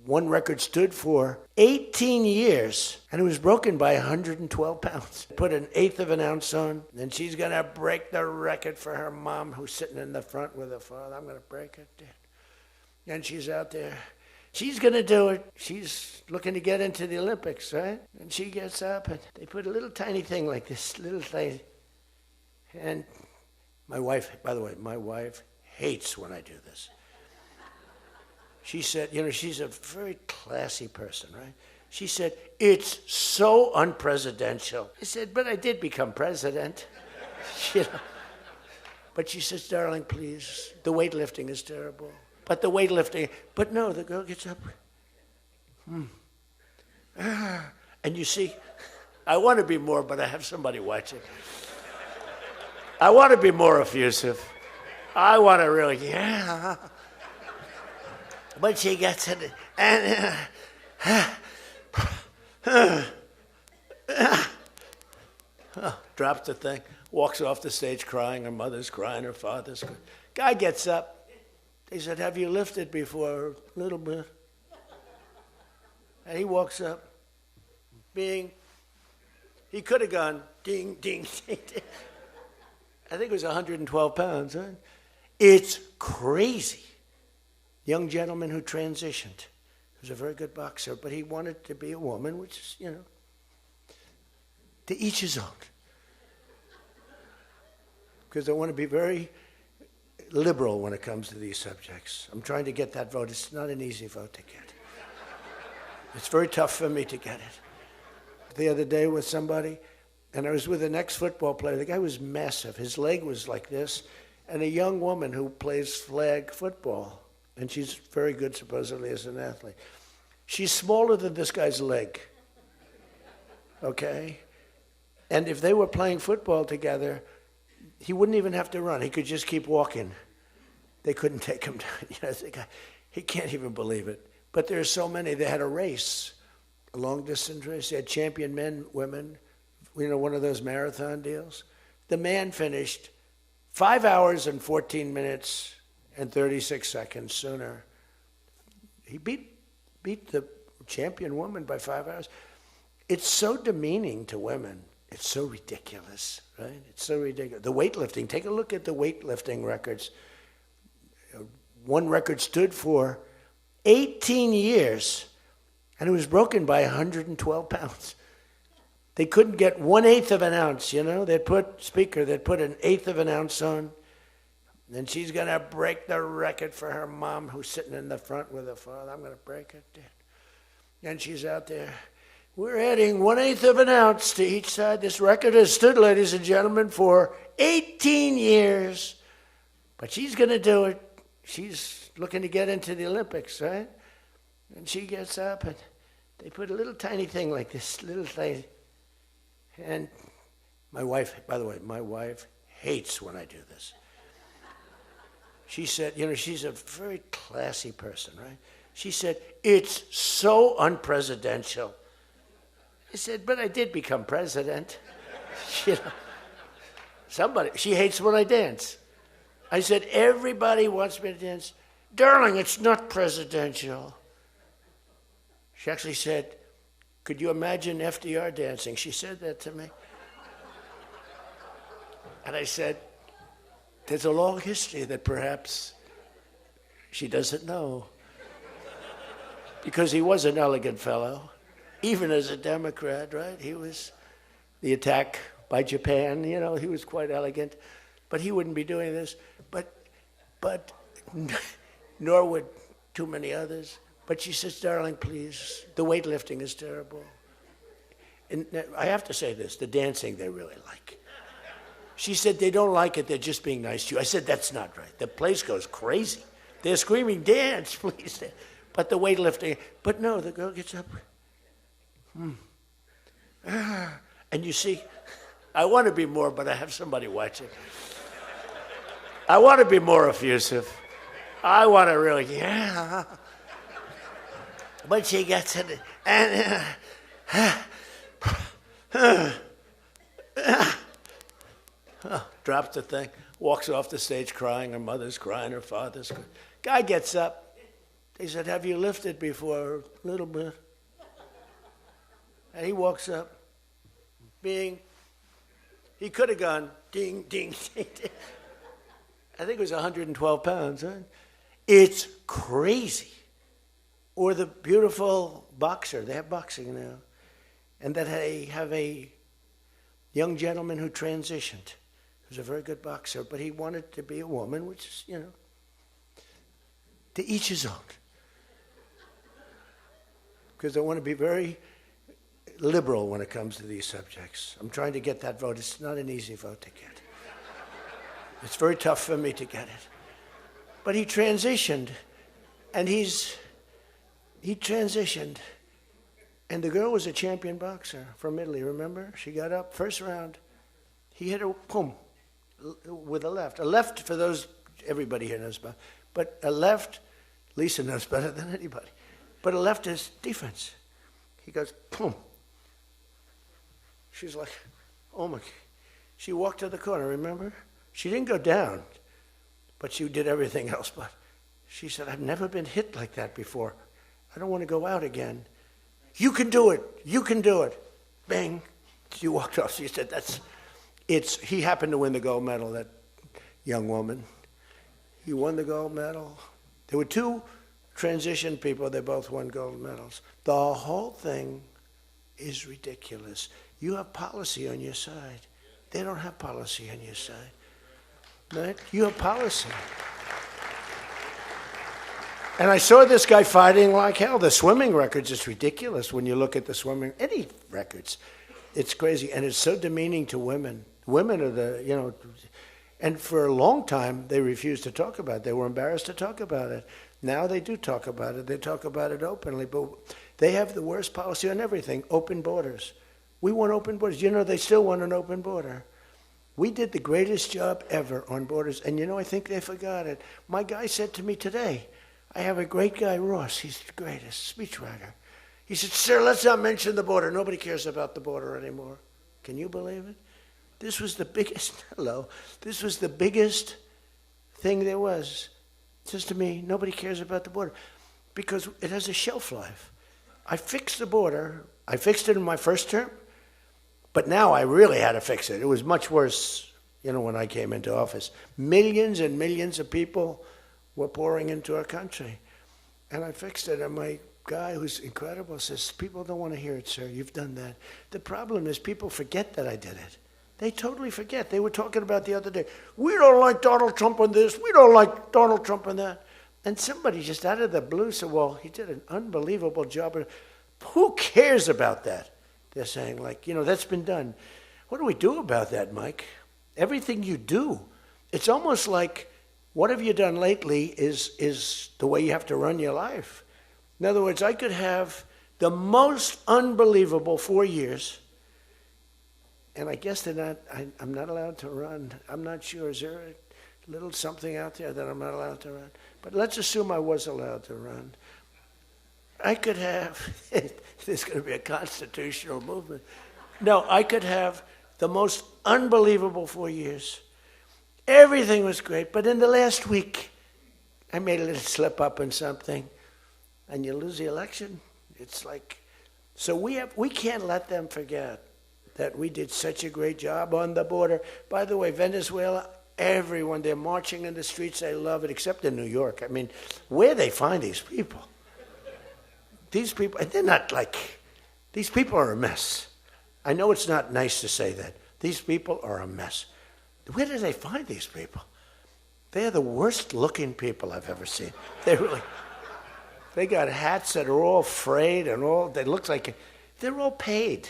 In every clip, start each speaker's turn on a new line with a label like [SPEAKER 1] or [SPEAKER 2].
[SPEAKER 1] One record stood for 18 years, and it was broken by 112 pounds. Put an eighth of an ounce on, and she's going to break the record for her mom, who's sitting in the front with her father. I'm going to break it, Dad. And she's out there. She's going to do it. She's looking to get into the Olympics, right? And she gets up, and they put a little tiny thing like this, little thing. And my wife, by the way, my wife hates when I do this. She said, you know, she's a very classy person, right? She said, it's so unpresidential. I said, but I did become president. You know. But she says, darling, please, the weightlifting is terrible. But the weightlifting, but no, the girl gets up. And you see, I want to be more, but I have somebody watching. I want to be more effusive. I want to really, yeah. But she gets it, and drops the thing, walks off the stage crying. Her mother's crying, her father's crying. Guy gets up. They said, have you lifted before? A little bit. And he walks up, bing. He could have gone ding, ding, ding, ding. I think it was 112 pounds, huh? It's crazy. Young gentleman who transitioned. He was a very good boxer, but he wanted to be a woman, which is, you know, to each his own. Because I want to be very liberal when it comes to these subjects. I'm trying to get that vote. It's not an easy vote to get. It's very tough for me to get it. The other day with somebody, and I was with an ex-football player. The guy was massive. His leg was like this, and a young woman who plays flag football. And she's very good, supposedly, as an athlete. She's smaller than this guy's leg, okay? And if they were playing football together, he wouldn't even have to run. He could just keep walking. They couldn't take him down. You know, the guy, he can't even believe it. But there are so many. They had a race, a long-distance race. They had champion men, women, you know, one of those marathon deals. The man finished 5 hours and 14 minutes and 36 seconds sooner. He beat the champion woman by 5 hours. It's so demeaning to women. It's so ridiculous, right? It's so ridiculous. The weightlifting, take a look at the weightlifting records. One record stood for 18 years, and it was broken by 112 pounds. They couldn't get 1/8 of an ounce, you know? They'd put an eighth of an ounce on. Then she's going to break the record for her mom, who's sitting in the front with her father. I'm going to break it, Dad. And she's out there. We're adding 1/8 of an ounce to each side. This record has stood, ladies and gentlemen, for 18 years. But she's going to do it. She's looking to get into the Olympics, right? And she gets up, and they put a little tiny thing like this, little thing. And my wife, by the way, my wife hates when I do this. She said, you know, she's a very classy person, right? She said, it's so unpresidential. I said, but I did become president. You know, she hates when I dance. I said, everybody wants me to dance. Darling, it's not presidential. She actually said, could you imagine FDR dancing? She said that to me. And I said, there's a long history that perhaps she doesn't know. Because he was an elegant fellow, even as a Democrat, right? He was the attack by Japan, you know, he was quite elegant. But he wouldn't be doing this. But nor would too many others. But she says, darling, please, the weightlifting is terrible. And I have to say this, the dancing they really like. She said, they don't like it, they're just being nice to you. I said, that's not right. The place goes crazy. They're screaming, dance, please. But the weightlifting, but no, the girl gets up. And you see, I want to be more, but I have somebody watching. I want to be more effusive. I want to really, yeah. But she gets it, and drops the thing, walks off the stage crying. Her mother's crying, her father's crying. Guy gets up. They said, have you lifted before? A little bit. And he walks up, bing. He could have gone, ding, ding, ding, ding. I think it was 112 pounds. Huh? It's crazy. Or the beautiful boxer. They have boxing now. And that they have a young gentleman who transitioned. He was a very good boxer, but he wanted to be a woman, which is, to each his own. Because I want to be very liberal when it comes to these subjects. I'm trying to get that vote. It's not an easy vote to get. It's very tough for me to get it. But he transitioned, and he transitioned, and the girl was a champion boxer from Italy, remember? She got up, first round. He hit her, boom, with a left. A left, for those, everybody here knows about, but a left, Lisa knows better than anybody, but a left is defense. He goes, boom. She's like, oh my, she walked to the corner, remember? She didn't go down, but she did everything else. But she said, I've never been hit like that before. I don't want to go out again. You can do it. You can do it. Bang. She walked off. She said, he happened to win the gold medal, that young woman. He won the gold medal. There were two transition people. They both won gold medals. The whole thing is ridiculous. You have policy on your side. They don't have policy on your side. Right? You have policy. And I saw this guy fighting like hell. The swimming records, it's ridiculous when you look at the swimming, any records. It's crazy, and it's so demeaning to women. Women are the, and for a long time, they refused to talk about it. They were embarrassed to talk about it. Now they do talk about it. They talk about it openly, but they have the worst policy on everything, open borders. We want open borders. They still want an open border. We did the greatest job ever on borders, and I think they forgot it. My guy said to me today, I have a great guy, Ross. He's the greatest speechwriter. He said, sir, let's not mention the border. Nobody cares about the border anymore. Can you believe it? This was the biggest, this was the biggest thing there was. It says to me, nobody cares about the border because it has a shelf life. I fixed the border. I fixed it in my first term, but now I really had to fix it. It was much worse, when I came into office. Millions and millions of people were pouring into our country. And I fixed it, and my guy, who's incredible, says, people don't want to hear it, sir. You've done that. The problem is people forget that I did it. They totally forget. They were talking about the other day, we don't like Donald Trump on this, we don't like Donald Trump on that. And somebody just out of the blue said, well, he did an unbelievable job. Who cares about that? They're saying, that's been done. What do we do about that, Mike? Everything you do. It's almost like, what have you done lately is the way you have to run your life. In other words, I could have the most unbelievable 4 years, and I guess I'm not allowed to run. I'm not sure. Is there a little something out there that I'm not allowed to run? But let's assume I was allowed to run. I could have, there's going to be a constitutional movement. No, I could have the most unbelievable 4 years. Everything was great, but in the last week, I made a little slip up in something, and you lose the election. It's like, so we can't let them forget that we did such a great job on the border. By the way, Venezuela, everyone, they're marching in the streets, they love it, except in New York. I mean, where they find these people? These people, and they're not these people are a mess. I know it's not nice to say that. These people are a mess. Where do they find these people? They're the worst looking people I've ever seen. They got hats that are all frayed and they look like, they're all paid.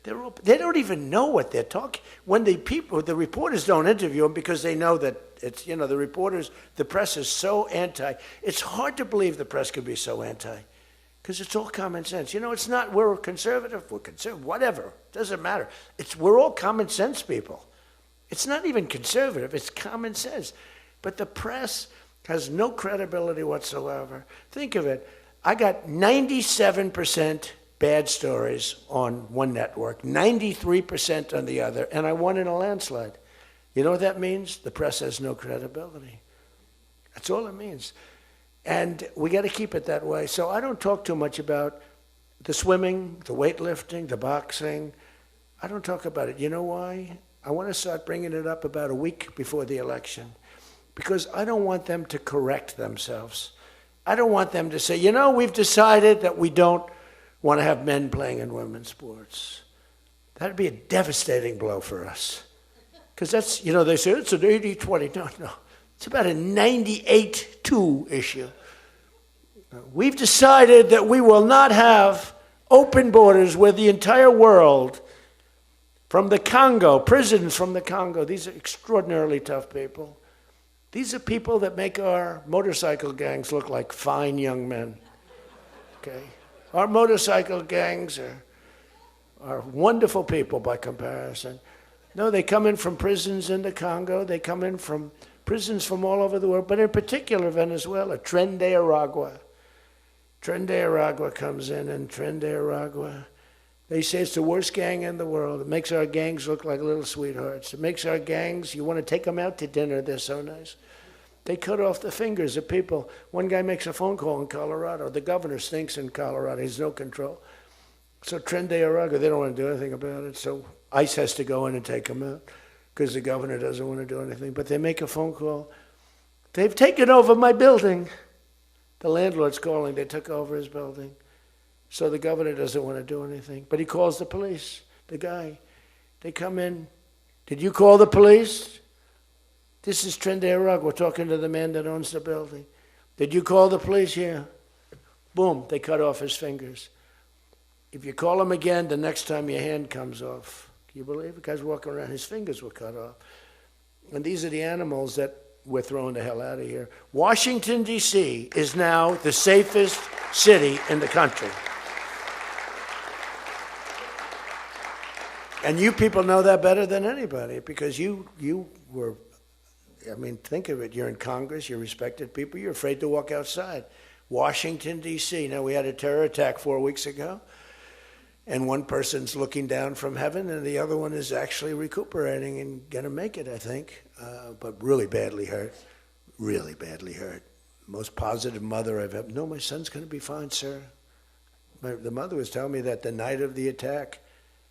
[SPEAKER 1] They don't even know what they're talking. When the reporters don't interview them because they know that it's, the press is so anti. It's hard to believe the press could be so anti. Because it's all common sense. It's not, we're conservative, whatever. Doesn't matter. We're all common sense people. It's not even conservative, it's common sense. But the press has no credibility whatsoever. Think of it. I got 97% bad stories on one network, 93% on the other, and I won in a landslide. You know what that means? The press has no credibility. That's all it means. And we got to keep it that way. So I don't talk too much about the swimming, the weightlifting, the boxing. I don't talk about it. You know why? I want to start bringing it up about a week before the election, because I don't want them to correct themselves. I don't want them to say, you know, we've decided that we don't want to have men playing in women's sports. That'd be a devastating blow for us. Because that's, you know, they say it's an 80-20. No. It's about a 98-2 issue. We've decided that we will not have open borders where the entire world, from the Congo, prisons from the Congo, these are extraordinarily tough people. These are people that make our motorcycle gangs look like fine young men. Okay? Our motorcycle gangs are wonderful people by comparison. No, they come in from prisons in the Congo. They come in from prisons from all over the world, but in particular Venezuela. Tren de Aragua comes in, and Tren de Aragua, they say it's the worst gang in the world. It makes our gangs look like little sweethearts. It makes our gangs, you want to take them out to dinner, they're so nice. They cut off the fingers of people. One guy makes a phone call in Colorado. The governor stinks in Colorado. He has no control. So Tren de Aragua, they don't want to do anything about it. So ICE has to go in and take them out because the governor doesn't want to do anything. But they make a phone call. They've taken over my building. The landlord's calling. They took over his building. So the governor doesn't want to do anything. But he calls the police, the guy. They come in. Did you call the police? This is Tren de Aragua. We're talking to the man that owns the building. Did you call the police? Yeah. Boom, they cut off his fingers. If you call him again, the next time your hand comes off. Can you believe it? The guy's walking around, his fingers were cut off. And these are the animals that we're throwing the hell out of here. Washington, D.C. is now the safest city in the country. And you people know that better than anybody because you were, I mean, think of it. You're in Congress, you're respected people, you're afraid to walk outside. Washington, D.C. Now, we had a terror attack 4 weeks ago, and one person's looking down from heaven, and the other one is actually recuperating and going to make it, I think, but really badly hurt. Really badly hurt. Most positive mother I've ever. No, my son's going to be fine, sir. The mother was telling me that the night of the attack,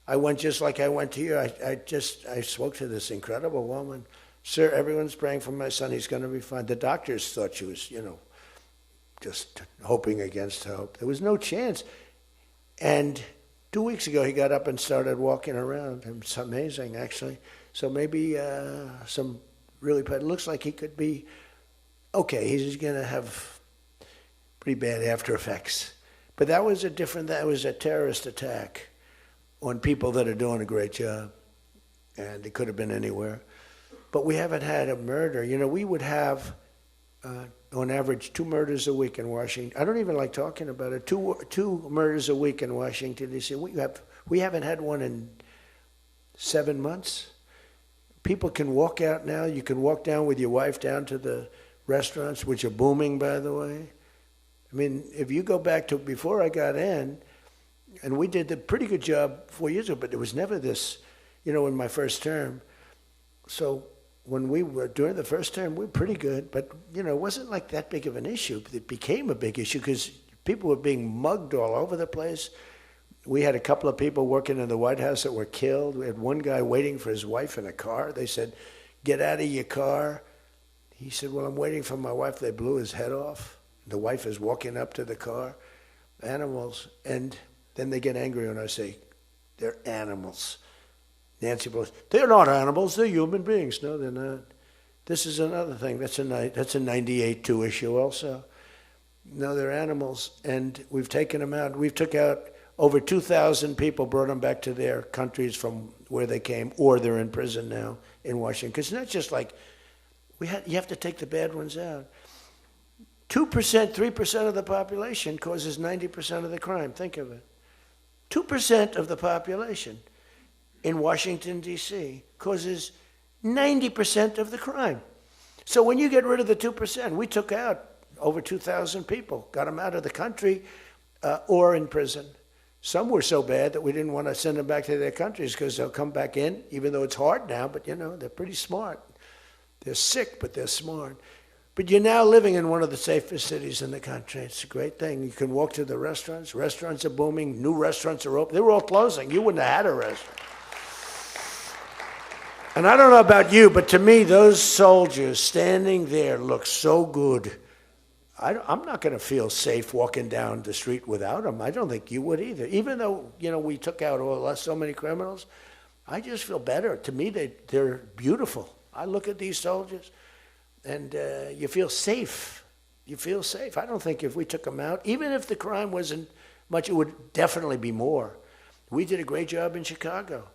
[SPEAKER 1] I went just like I went to you. I spoke to this incredible woman. Sir, everyone's praying for my son. He's going to be fine. The doctors thought she was, just hoping against hope. There was no chance. And 2 weeks ago, he got up and started walking around. It's amazing, actually. So maybe some really bad. It looks like he could be okay. He's going to have pretty bad after effects. But that was a terrorist attack on people that are doing a great job. And it could have been anywhere. But we haven't had a murder. We would have, on average, 2 murders a week in Washington. I don't even like talking about it. Two murders a week in Washington, D.C. We haven't had one in 7 months. People can walk out now. You can walk down with your wife down to the restaurants, which are booming, by the way. I mean, if you go back to before I got in, and we did a pretty good job 4 years ago, but there was never this, in my first term. So when we were during the first term, we were pretty good, but it wasn't like that big of an issue. It became a big issue because people were being mugged all over the place. We had a couple of people working in the White House that were killed. We had one guy waiting for his wife in a car. They said, "Get out of your car." He said, "Well, I'm waiting for my wife." They blew his head off. The wife is walking up to the car. Animals. And then they get angry when I say, "They're animals." Nancy Pelosi, "They're not animals, they're human beings." No, they're not. This is another thing. That's a 98-2 issue also. No, they're animals, and we've taken them out. We've took out over 2,000 people, brought them back to their countries from where they came, or they're in prison now in Washington. Because it's not just like, you have to take the bad ones out. 2%, 3% of the population causes 90% of the crime. Think of it. 2% of the population in Washington, D.C. causes 90% of the crime. So when you get rid of the 2%, we took out over 2,000 people, got them out of the country or in prison. Some were so bad that we didn't want to send them back to their countries because they'll come back in, even though it's hard now, but they're pretty smart. They're sick, but they're smart. But you're now living in one of the safest cities in the country. It's a great thing. You can walk to the restaurants. Restaurants are booming. New restaurants are open. They were all closing. You wouldn't have had a restaurant. And I don't know about you, but to me, those soldiers standing there look so good. I'm not going to feel safe walking down the street without them. I don't think you would either. Even though, we took out so many criminals, I just feel better. To me, they're beautiful. I look at these soldiers. And you feel safe. You feel safe. I don't think if we took them out, even if the crime wasn't much, it would definitely be more. We did a great job in Chicago.